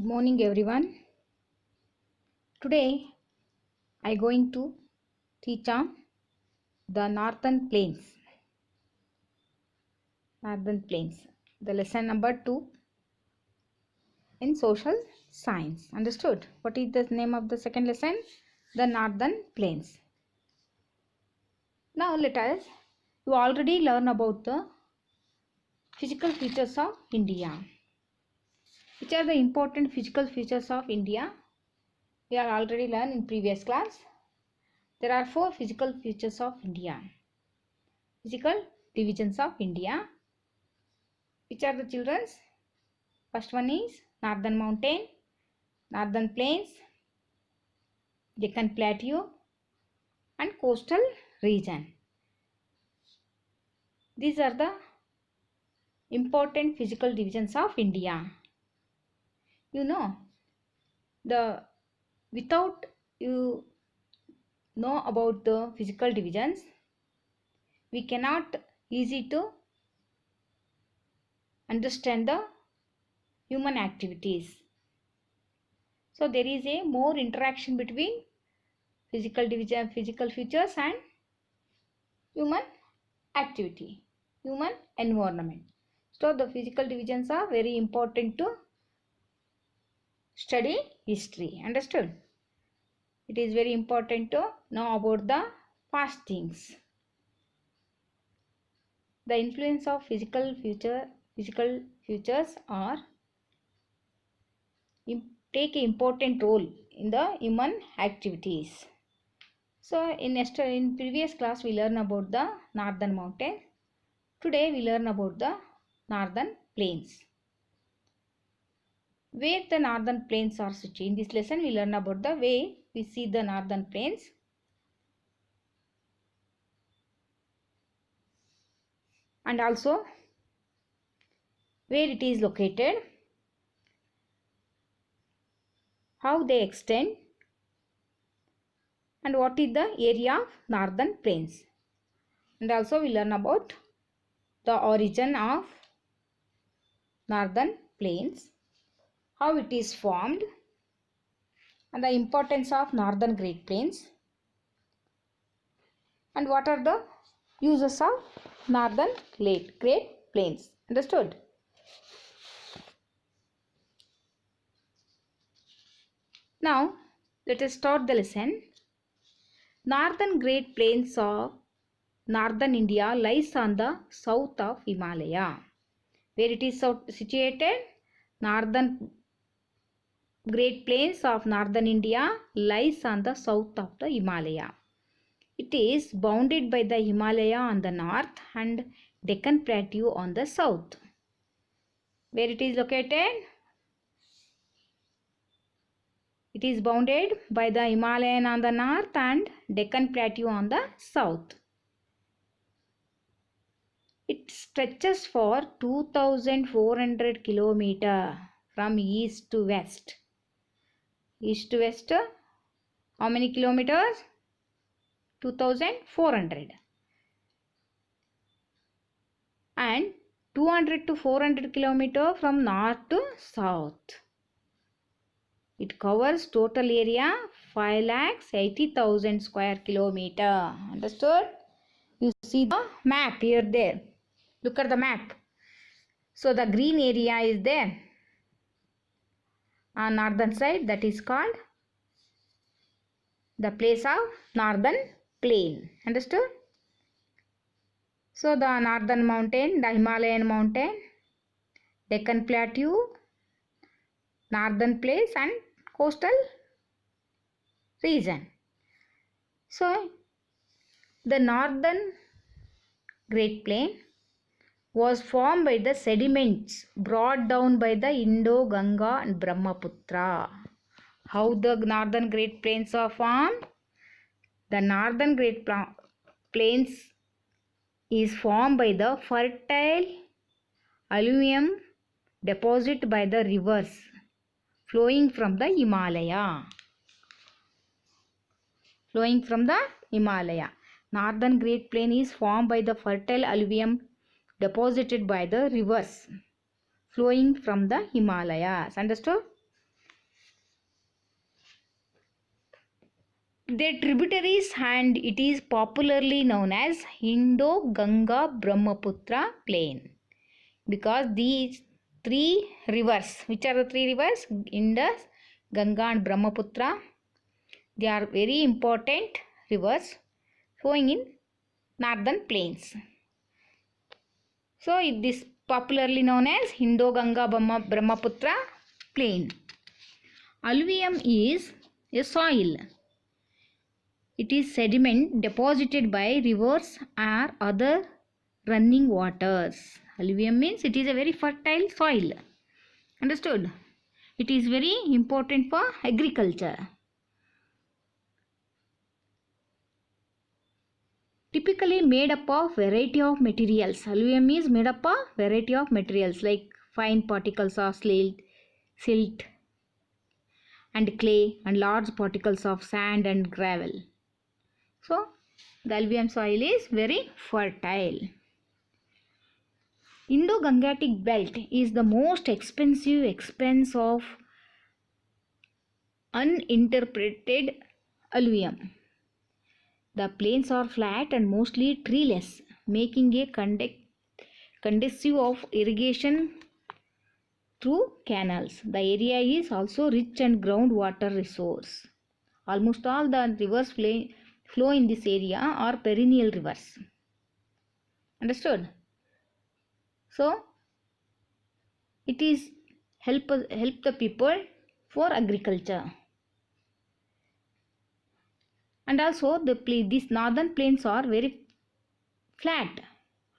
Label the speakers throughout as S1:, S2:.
S1: morning everyone. Today I going to teach on the northern plains. The lesson number 2 in social science. Understood? What is the name of the second lesson? The northern plains. Now let us, you already learn about the physical features of India. Which are the important physical features of India? We are already learned in previous class. There are 4 physical features of India. Physical divisions of India. Which are the children's? First one is Northern Mountain, Northern Plains, Deccan Plateau and Coastal Region. These are the important physical divisions of India. You know, without you know about the physical divisions, we cannot easy to understand the human activities. So there is a more interaction between physical features and human activity, human environment. So the physical divisions are very important to study history. Understood? It is very important to know about the past things. The influence of physical features are take an important role in the human activities. So in previous class we learned about the northern mountain. Today we learn about the northern plains. Where the northern plains are situated. In this lesson we learn about the way we see the northern plains. And also where it is located, how they extend, and what is the area of northern plains. And also we learn about the origin of northern plains, how it is formed, and the importance of northern great plains, and what are the uses of northern great plains. Understood? Now let us start the lesson. Northern Great Plains of northern India lies on the south of Himalaya. Where it is situated? Northern Great Plains of northern India lies on the south of the Himalaya. It is bounded by the Himalaya on the north and Deccan Plateau on the south. Where it is located? It is bounded by the Himalayan on the north and Deccan Plateau on the south. It stretches for 2400 km from east to west. East to west, how many kilometers? 2400. And 200 to 400 km from north to south. It covers total area 5,80,000 square kilometer. Understood? You see the map here there. Look at the map. So the green area is there on northern side, that is called the place of northern plain. Understood? So the northern mountain, the Himalayan mountain, Deccan Plateau, northern place and coastal region. So the northern Great Plain was formed by the sediments brought down by the Indo-Ganga and Brahmaputra. How the northern Great Plains are formed? The northern Great Plains is formed by the fertile alluvium deposit by the rivers flowing from the Himalaya. Northern Great Plain is formed by the fertile alluvium deposited by the rivers flowing from the Himalayas. Understood? their tributaries, and it is popularly known as Indo-Ganga-Brahmaputra plain, because these three rivers, which are the three rivers, Indus, Ganga and Brahmaputra, they are very important rivers flowing in northern plains. So it is popularly known as Indo-Ganga-Brahmaputra plain. Alluvium is a soil. It is sediment deposited by rivers or other running waters. Alluvium means it is a very fertile soil. Understood? It is very important for agriculture. Typically made up of variety of materials. Alluvium is made up of variety of materials like fine particles of silt and clay and large particles of sand and gravel. So the alluvium soil is very fertile. Indo-Gangetic belt is the most expensive expense of uninterpreted alluvium. The plains are flat and mostly treeless, making a conducive of irrigation through canals. The area is also rich in groundwater resource. Almost all the rivers flow in this area are perennial rivers. Understood? So it is help the people for agriculture. And also these northern plains are very flat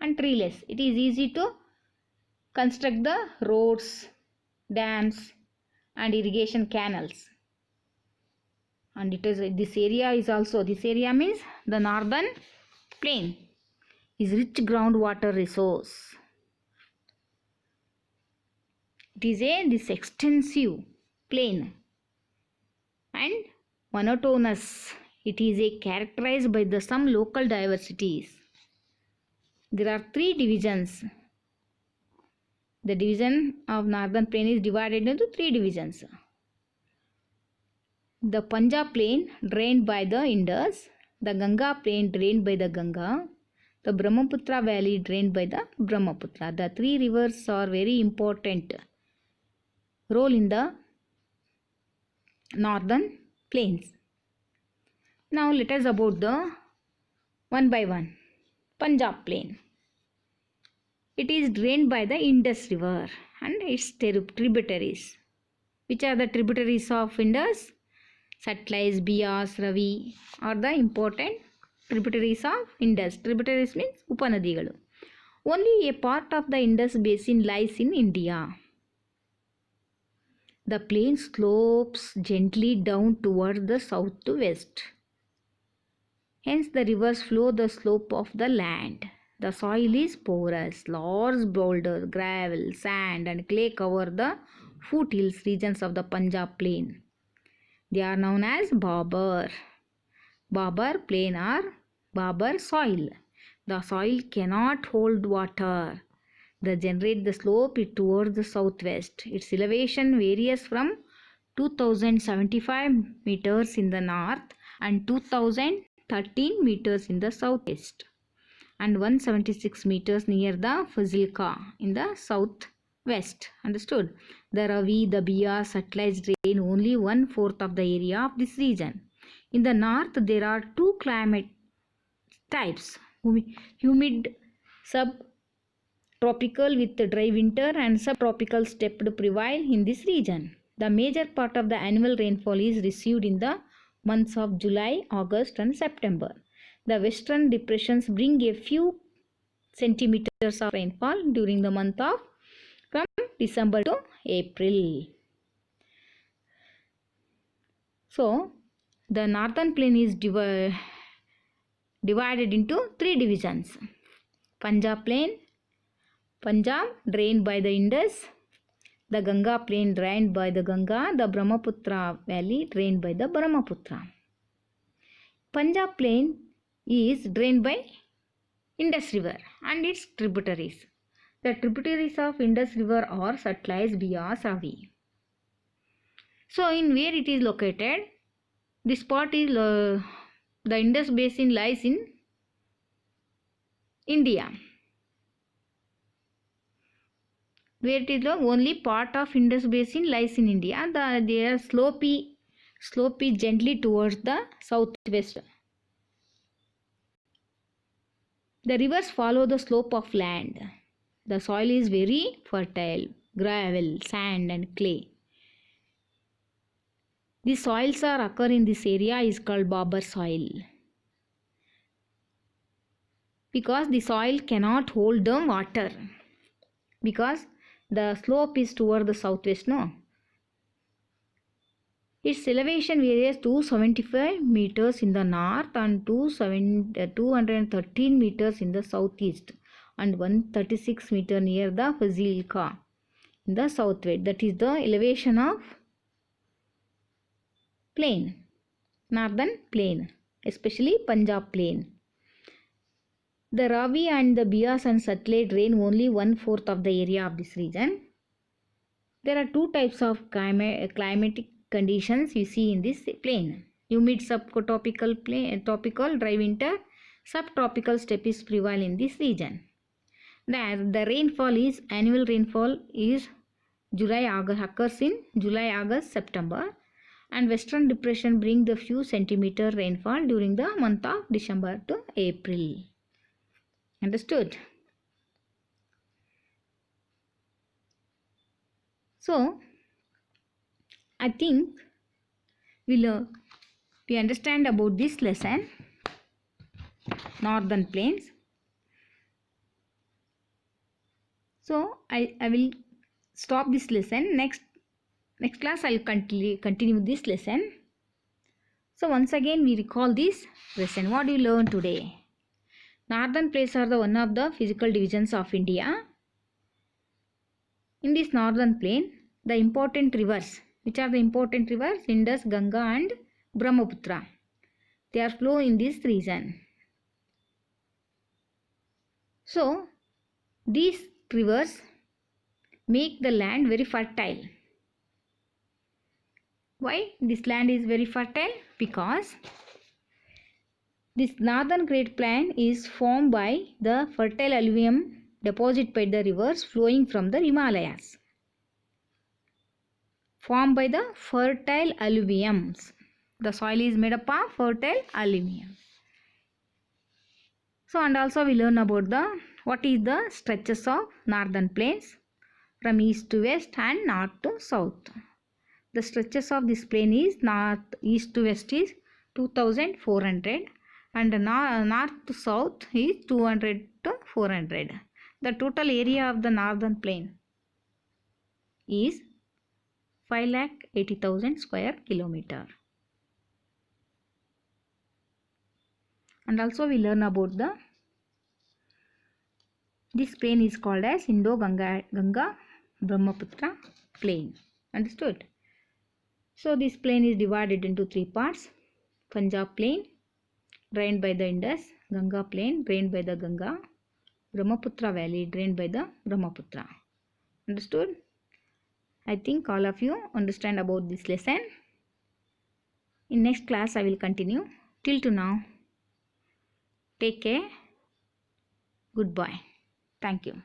S1: and treeless. It is easy to construct the roads, dams and irrigation canals. And this area means the northern plain is rich groundwater resource. It is this extensive plain and monotonous. It is characterized by some local diversities. There are three divisions. The division of northern plain is divided into three divisions. The Punjab plain drained by the Indus, the Ganga plain drained by the Ganga, the Brahmaputra valley drained by the Brahmaputra. The three rivers are very important role in the northern plains. Now let us about the one by one. Punjab plain. It is drained by the Indus river and its tributaries. Which are the tributaries of Indus? Satluj, Beas, Ravi are the important tributaries of Indus. Tributaries means Upanadigalu. Only a part of the Indus basin lies in India. The plain slopes gently down toward the south to west. Hence the rivers flow the slope of the land. The soil is porous. Large boulders, gravel, sand and clay cover the foothills regions of the Punjab plain. They are known as Babar plain or Babar soil. The soil cannot hold water. They generate the slope towards the southwest. Its elevation varies from 2075 meters in the north and 2013 meters in the southwest and 176 meters near the Fazilka in the southwest. Understood? The Ravi, the Beas, Satluj drain only 1/4 of the area of this region. In the north, there are two climate types: humid subtropical with dry winter and subtropical steppe prevail in this region. The major part of the annual rainfall is received in the months of July, August and September. The western depressions bring a few centimeters of rainfall during the month of from December to April. So, the northern plain is divided into three divisions. Punjab plain, Punjab drained by the Indus, the Ganga plain drained by the Ganga, the Brahmaputra valley drained by the Brahmaputra. Punjab plain is drained by Indus river and its tributaries. The tributaries of Indus river are Satluj, Beas, Ravi. So in where it is located? This part is the Indus Basin lies in India. Where it is the only part of Indus Basin lies in India. They are slopy gently towards the southwest. The rivers follow the slope of land. The soil is very fertile, gravel, sand and clay. The soils are occur in this area is called Barber soil. Because the soil cannot hold the water. Because the slope is toward the southwest, no? Its elevation varies 275 meters in the north and 213 meters in the southeast and 136 meters near the Fazilka in the southwest. That is the elevation of plain, northern plain, especially Punjab plain. The Ravi and the Bias and Satluj drain only 1/4 of the area of this region. There are two types of climatic conditions you see in this plain. Humid subtropical plain, tropical dry winter, subtropical steppes prevail in this region. The rainfall is annual rainfall is occurs in July, August, September, and Western Depression bring the few centimeter rainfall during the month of December to April. Understood? So, I think we understand about this lesson, Northern Plains. So, I will stop this lesson. Next class I will continue this lesson. So, once again we recall this lesson. What do you learn today? Northern Plains are the one of the physical divisions of India. In this northern plain, the important rivers, which are the important rivers? Indus, Ganga and Brahmaputra. They are flow in this region. So, these rivers make the land very fertile. Why this land is very fertile? Because this northern Great Plain is formed by the fertile alluvium deposited by the rivers flowing from the Himalayas. Formed by the fertile alluviums. The soil is made up of fertile alluvium. So, and also we learn about what is the stretches of northern plains from east to west and north to south. The stretches of this plain is east to west is 2400 and north to south is 200 to 400. The total area of the northern plain is 5,80,000 square kilometer. And also we learn about this plain is called as Indo-Ganga Brahmaputra plain. Understood? So this plain is divided into three parts. Punjab plain drained by the Indus, Ganga plain drained by the Ganga, Brahmaputra valley drained by the Brahmaputra. Understood? I think all of you understand about this lesson. In next class I will continue. Till to now, take care. Goodbye. Thank you.